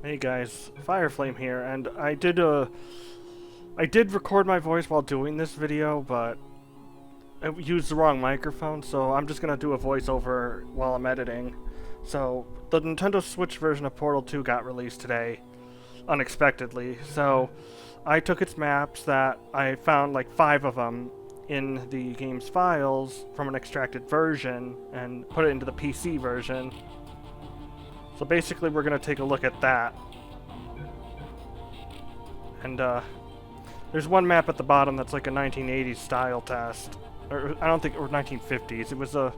Hey guys, FireFlame here, and I did record my voice while doing this video, but I used the wrong microphone, so I'm just gonna do a voiceover while I'm editing. So the Nintendo Switch version of Portal 2 got released today, unexpectedly. So I took its maps that I found like 5 of them in the game's files from an extracted version and put it into the PC version. So basically we're gonna take a look at that. And there's one map at the bottom that's like a 1980s style test. Or I don't think, or 1950s. It was a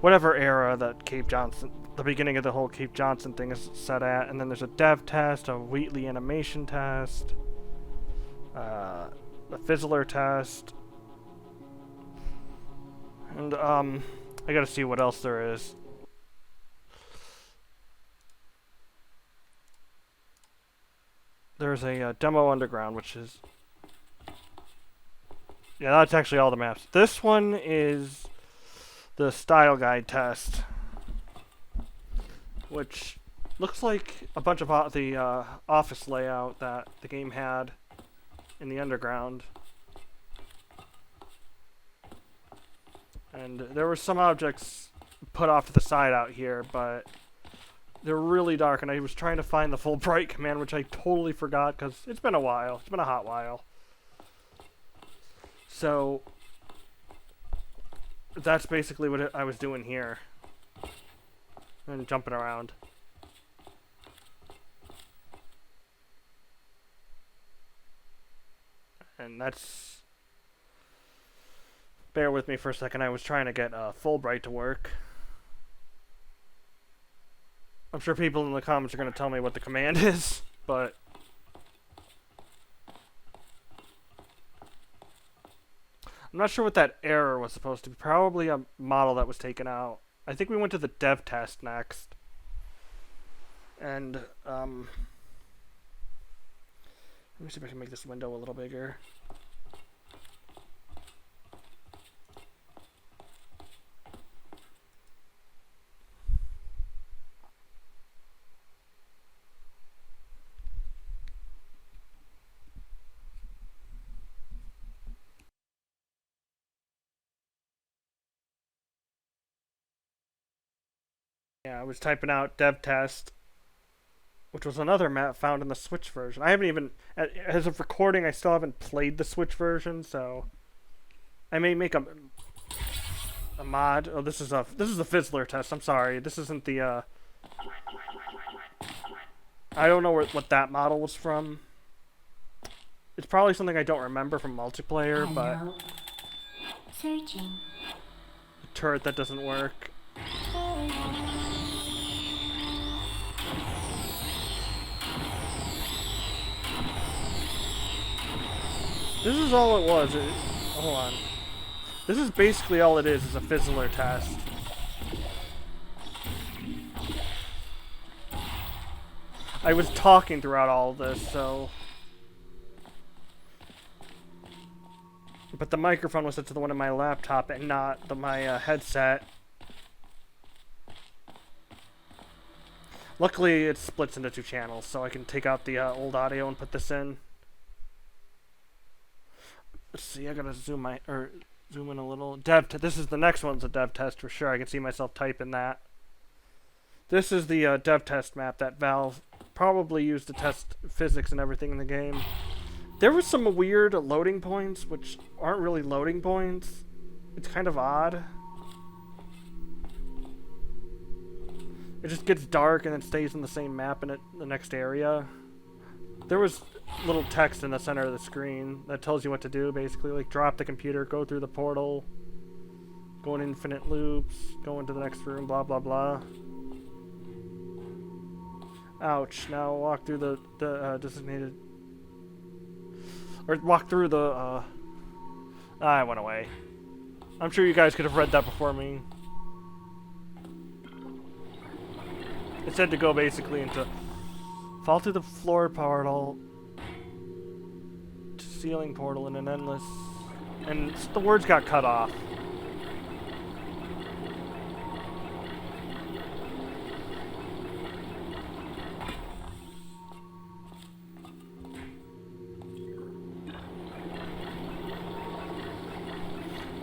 whatever era that Cape Johnson, the beginning of the whole Cape Johnson thing is set at. And then there's a dev test, a Wheatley animation test, a Fizzler test, and I gotta see what else there is. There's a demo underground, which is... Yeah, that's actually all the maps. This one is the style guide test, which looks like a bunch of the office layout that the game had in the underground. And there were some objects put off to the side out here, but they're really dark, and I was trying to find the full bright command, which I totally forgot because it's been a while. It's been a hot while. So that's basically what I was doing here. And jumping around. And that's... Bear with me for a second. I was trying to get Fulbright to work. I'm sure people in the comments are going to tell me what the command is, but... I'm not sure what that error was supposed to be. Probably a model that was taken out. I think we went to the dev test next. And, let me see if I can make this window a little bigger. Yeah, I was typing out dev test, which was another map found in the Switch version. I haven't even, as of recording, I still haven't played the Switch version, so I may make a mod. Oh, this is a Fizzler test. I'm sorry, this isn't the. I don't know what that model was from. It's probably something I don't remember from multiplayer, but searching. The turret that doesn't work. This is all it was. Hold on. This is basically all it is a Fizzler test. I was talking throughout all of this, so... But the microphone was set to the one in my laptop and not my headset. Luckily, it splits into 2 channels, so I can take out the old audio and put this in. Let's see, I gotta zoom in a little. This is the next one's a dev test for sure. I can see myself typing that. This is the dev test map that Valve probably used to test physics and everything in the game. There were some weird loading points, which aren't really loading points. It's kind of odd. It just gets dark and then stays in the same map in the next area. There was little text in the center of the screen that tells you what to do, basically. Like, drop the computer, go through the portal, go in infinite loops, go into the next room, blah, blah, blah. Ouch. Now walk through the designated... Or walk through the, I went away. I'm sure you guys could have read that before me. It said to go basically into... Fall through the floor portal to ceiling portal in an endless... And the words got cut off.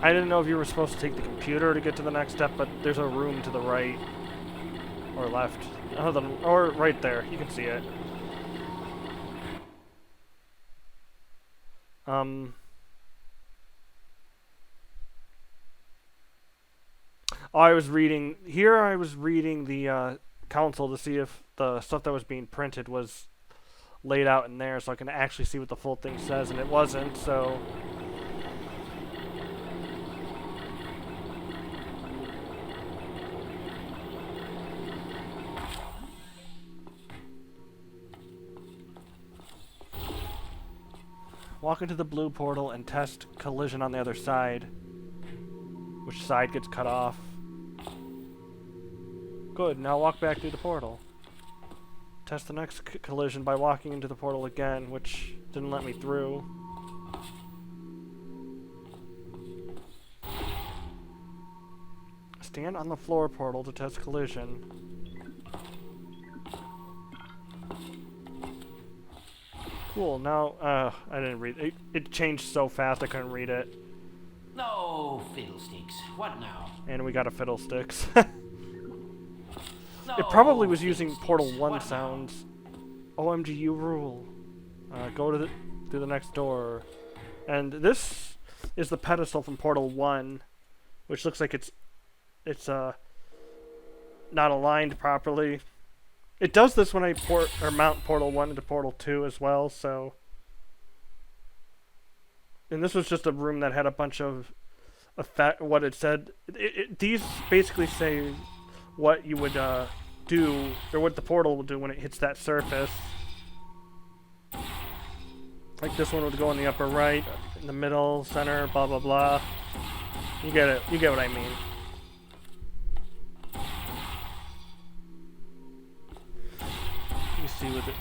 I didn't know if you were supposed to take the computer to get to the next step, but there's a room to the right. Or left. Or right there. You can see it. Oh, I was reading the console to see if the stuff that was being printed was laid out in there so I can actually see what the full thing says, and it wasn't, so... Walk into the blue portal and test collision on the other side. Which side gets cut off? Good, now walk back through the portal. Test the next collision by walking into the portal again, which didn't let me through. Stand on the floor portal to test collision. Cool, now, I didn't read it. It changed so fast I couldn't read it. No fiddlesticks. What now? And we got a fiddlesticks. No It probably was using fiddlesticks. Portal 1 What now? sounds. OMG, you rule. Go to through the next door. And this is the pedestal from Portal 1, which looks like it's not aligned properly. It does this when I mount Portal 1 into Portal 2 as well, so... And this was just a room that had a bunch of what it said. These basically say what you would do, or what the portal will do when it hits that surface. Like this one would go in the upper right, in the middle, center, blah blah blah. You get it. You get what I mean. You see with it.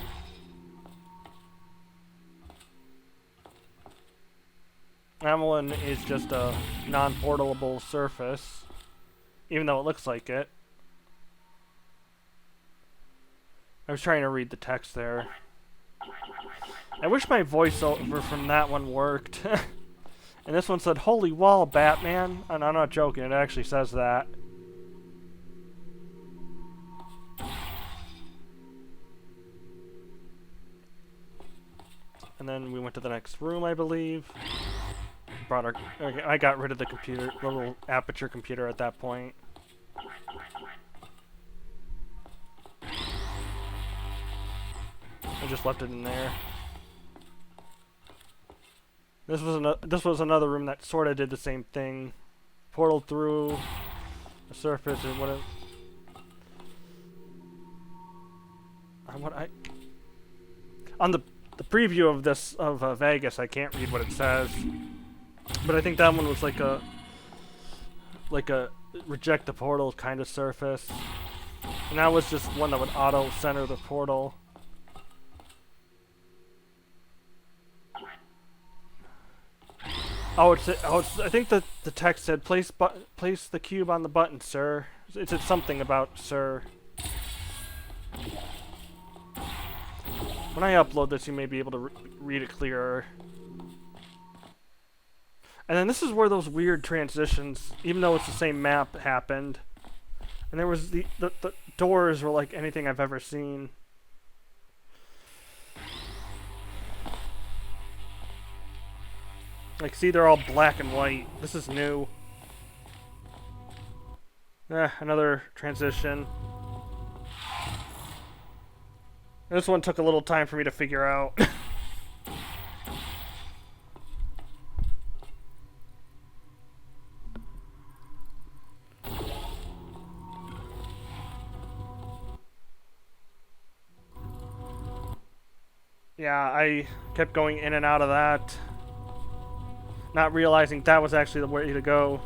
Amelin is just a non-portable surface, even though it looks like it. I was trying to read the text there. I wish my voiceover from that one worked. And this one said, "Holy wall, Batman." And I'm not joking, it actually says that. And then we went to the next room, I believe. I got rid of the computer, the little aperture computer at that point. I just left it in there. This was another room that sort of did the same thing. Portal through a surface and whatever. On the preview of this of Vegas, I can't read what it says, but I think that one was like a reject the portal kind of surface, and that was just one that would auto center the portal. I think that the text said place the cube on the button, sir. It said something about sir. When I upload this, you may be able to read it clearer. And then this is where those weird transitions, even though it's the same map, happened. And there was the doors were like anything I've ever seen. Like, see, they're all black and white. This is new. Another transition. This one took a little time for me to figure out. Yeah, I kept going in and out of that, not realizing that was actually the way to go.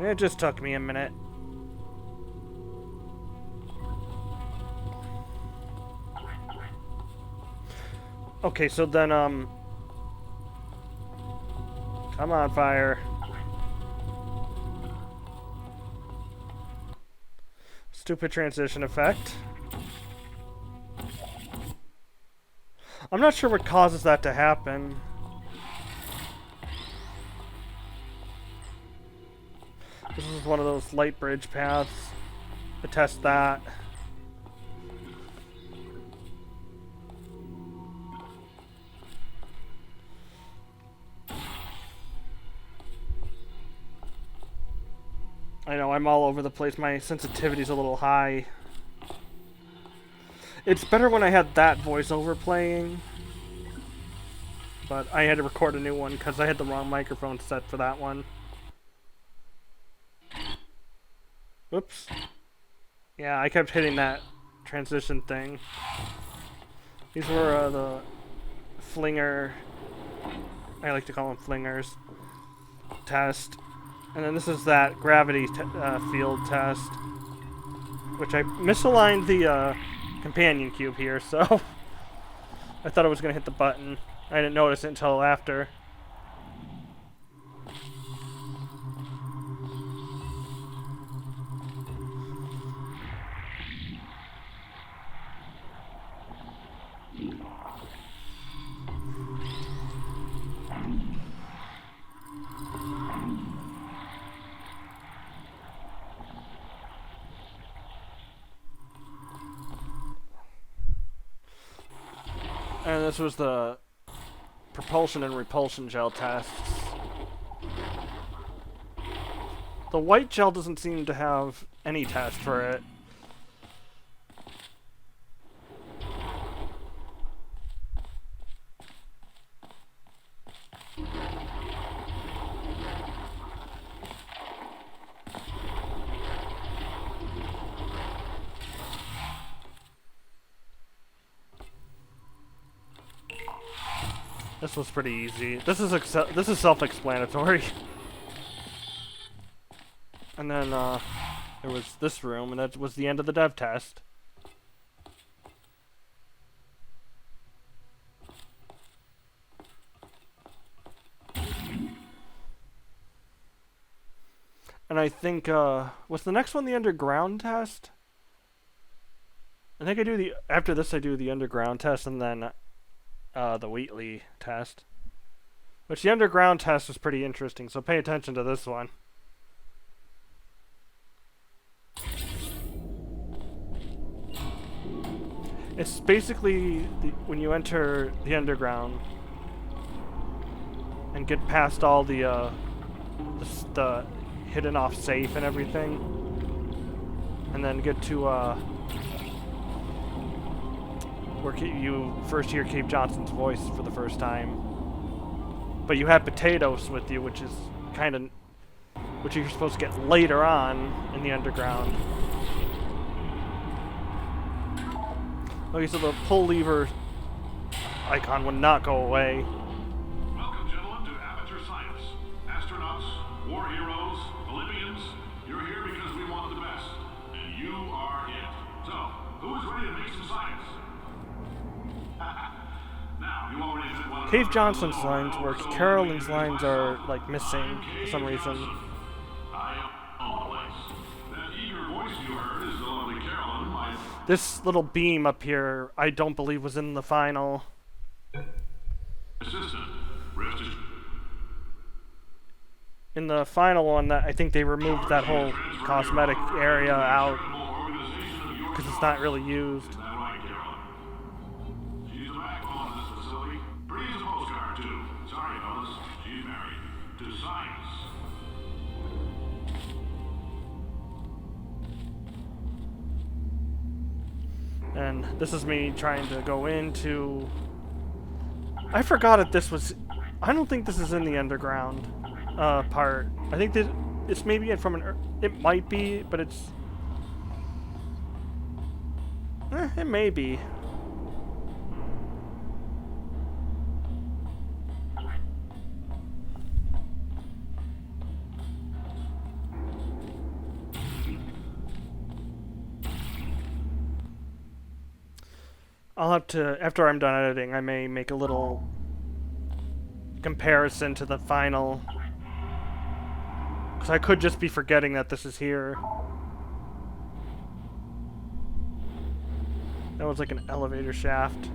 It just took me a minute. Okay, so then, come on, Fire. Stupid transition effect. I'm not sure what causes that to happen. This is one of those light bridge paths. To test that. I know, I'm all over the place. My sensitivity's a little high. It's better when I had that voiceover playing. But I had to record a new one because I had the wrong microphone set for that one. Whoops. Yeah, I kept hitting that transition thing. These were the flinger, I like to call them flingers, test. And then this is that gravity field test, which I misaligned the companion cube here, so I thought I was going to hit the button. I didn't notice it until after. And this was the propulsion and repulsion gel tests. The white gel doesn't seem to have any test for it. This was pretty easy. This is self-explanatory. And then there was this room, and that was the end of the dev test. And I think was the next one the underground test? I think after this I do the underground test and then the Wheatley test. Which the underground test was pretty interesting, so pay attention to this one. It's basically when you enter the underground and get past all the hidden off safe and everything, and then get to where you first hear Cave Johnson's voice for the first time. But you have potatoes with you, which is which you're supposed to get later on in the underground. Okay, so the pull lever icon would not go away. Welcome, gentlemen, to Amateur Science. Astronauts, war heroes, Olympians, you're here because we want the best. And you are it. So, who is ready to make some science? Now, you already admit one of Cave Johnson's lines work. Carolyn's lines are, like, missing for some reason. I own the place. That eager voice you heard is the lovely Carolyn, my This little beam up here, I don't believe was in the final. assistant. Rest assured. In the final one, that I think they removed that whole cosmetic area out because it's not really used. Is that right, Carolyn? She's the backbone of this facility. Pretty as a postcard, too. Sorry, fellas. She's married to science. And this is me trying to go into... I forgot if this was... I don't think this is in the underground part. I think that it's maybe from an... It might be, but it's... it may be. I'll have to, after I'm done editing, I may make a little comparison to the final. Because I could just be forgetting that this is here. That was like an elevator shaft.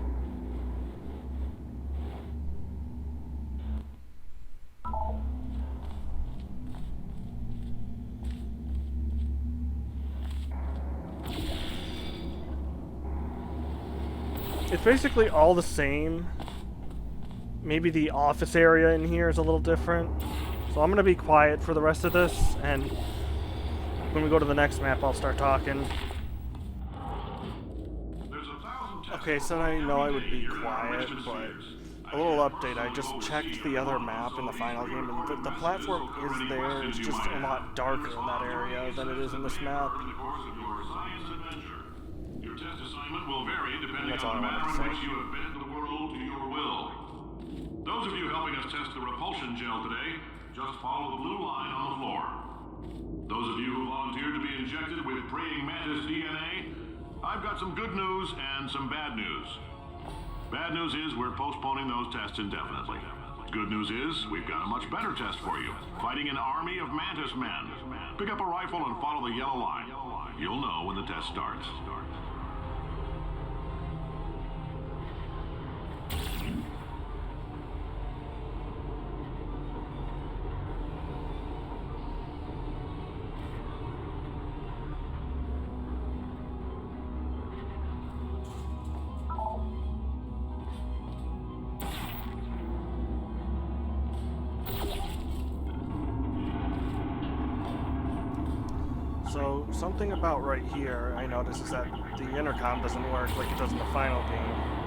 It's basically all the same. Maybe the office area in here is a little different. So I'm gonna be quiet for the rest of this, and when we go to the next map, I'll start talking. Okay, so I know I would be quiet, but a little update. I just checked the other map in the final game, and the platform is there. It's just a lot darker in that area than it is in this map. Your test assignment will vary depending That's on all the I wanted manner to in say. which you have bent the world to your will. Those of you helping us test the repulsion gel today, just follow the blue line on the floor. Those of you who volunteered to be injected with praying mantis DNA, I've got some good news and some bad news. Bad news is we're postponing those tests indefinitely. Good news is we've got a much better test for you. Fighting an army of mantis men. Pick up a rifle and follow the yellow line. You'll know when the test starts. So, something about right here I noticed is that the intercom doesn't work like it does in the final game.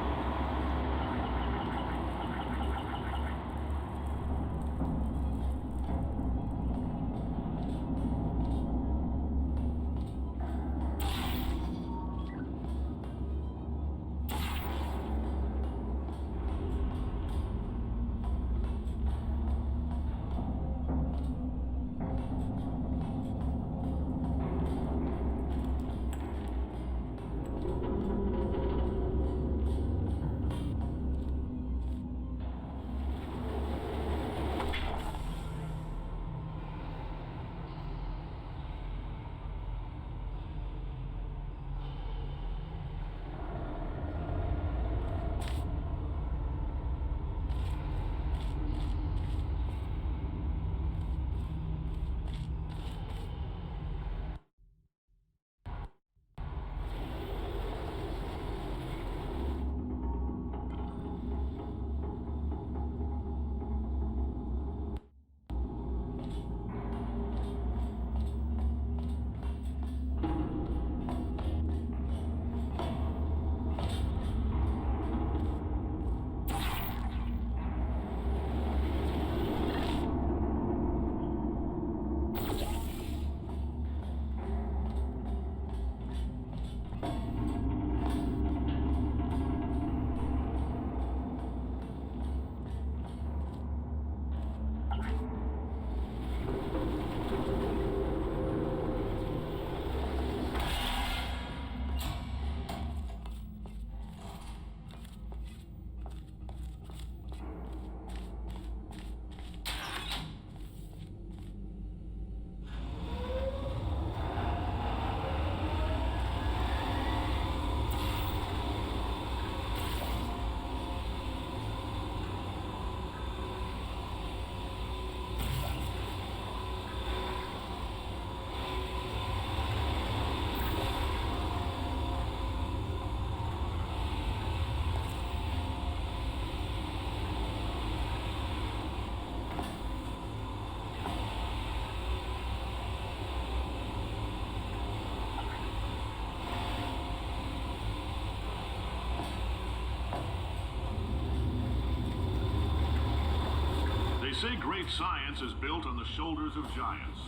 They say great science is built on the shoulders of giants.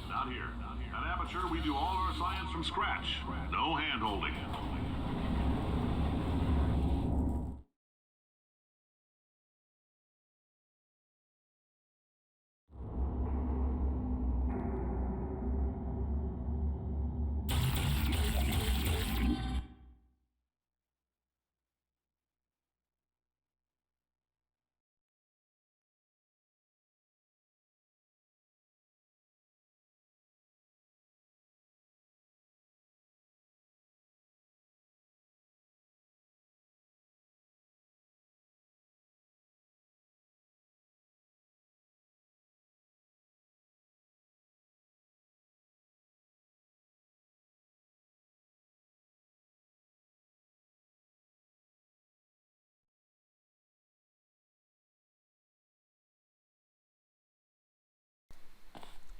Not here. At Aperture, we do all our science from scratch. No hand-holding.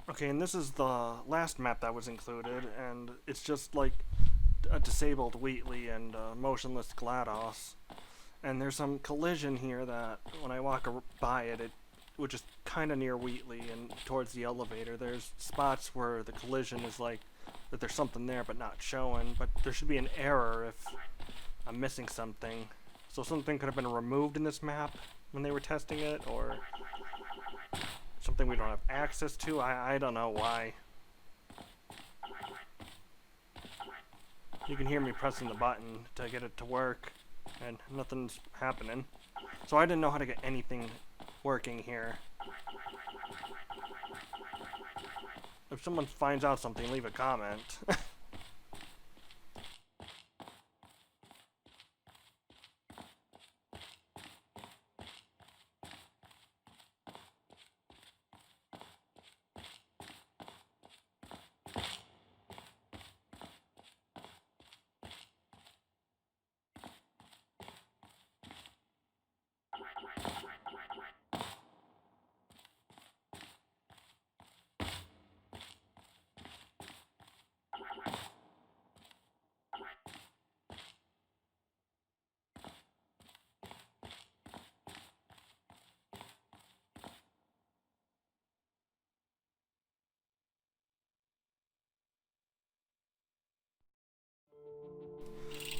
Okay, and this is the last map that was included, and it's just like a disabled Wheatley and a motionless GLaDOS. And there's some collision here that when I walk by it, which is kind of near Wheatley and towards the elevator, there's spots where the collision is like that there's something there but not showing, but there should be an error if I'm missing something. So something could have been removed in this map when they were testing it, or something we don't have access to. I don't know why. You can hear me pressing the button to get it to work, and nothing's happening. So I didn't know how to get anything working here. If someone finds out something, leave a comment.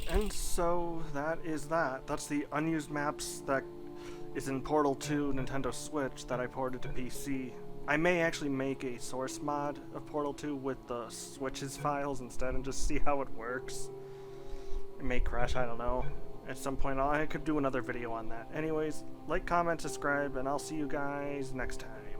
And so that is that. That's the unused maps that is in Portal 2 Nintendo Switch that I ported to PC. I may actually make a source mod of Portal 2 with the Switch's files instead and just see how it works. It may crash, I don't know. At some point I could do another video on that. Anyways, like, comment, subscribe, and I'll see you guys next time.